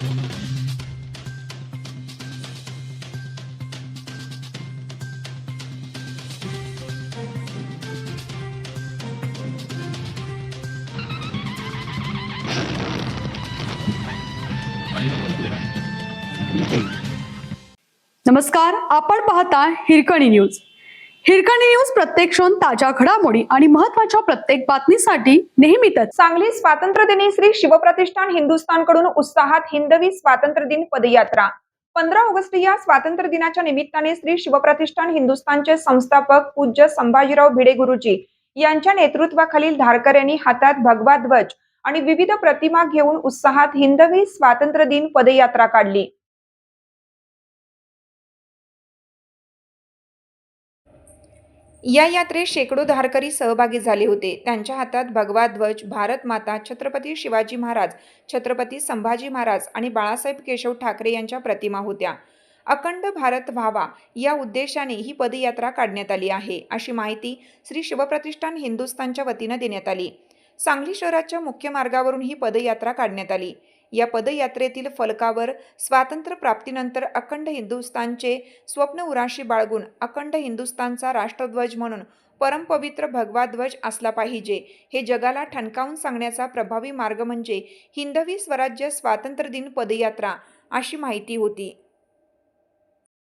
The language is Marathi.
नमस्कार, आपण पाहता हिरकणी न्यूज. हिरकणी न्यूज प्रत्येक क्षण ताज्या घडामोडी आणि महत्त्वाच्या प्रत्येक बातमीसाठी नेहमीच. सांगली स्वातंत्र्य दिनी श्री शिवप्रतिष्ठान हिंदुस्थानकडून उत्साहात हिंदवी स्वातंत्र्य दिन पदयात्रा. 15 ऑगस्ट या स्वातंत्र्य दिनाच्या निमित्ताने श्री शिवप्रतिष्ठान हिंदुस्थानचे संस्थापक पूज्य संभाजीराव भिडे गुरुजी यांच्या नेतृत्वाखालील धारकऱ्यांनी हातात भगवा ध्वज आणि विविध प्रतिमा घेऊन उत्साहात हिंदवी स्वातंत्र्य दिन पदयात्रा काढली. या यात्रेत शेकडो धारकरी सहभागी झाले होते. त्यांच्या हातात भगवा ध्वज, भारत माता, छत्रपती शिवाजी महाराज, छत्रपती संभाजी महाराज आणि बाळासाहेब केशव ठाकरे यांच्या प्रतिमा होत्या. अखंड भारत व्हावा या उद्देशाने ही पदयात्रा काढण्यात आली आहे, अशी माहिती श्री शिवप्रतिष्ठान हिंदुस्थानच्या वतीनं देण्यात आली. सांगली शहराच्या मुख्य मार्गावरून ही पदयात्रा काढण्यात आली. या पदयात्रेतील फलकावर स्वातंत्र्य प्राप्तीनंतर अखंड हिंदुस्थानचे स्वप्न उराशी बाळगून अखंड हिंदुस्थानचा राष्ट्रध्वज म्हणून परमपवित्र भगवा ध्वज असला पाहिजे हे जगाला ठणकावून सांगण्याचा प्रभावी मार्ग म्हणजे हिंदवी स्वराज्य स्वातंत्र्य दिन पदयात्रा, अशी माहिती होती.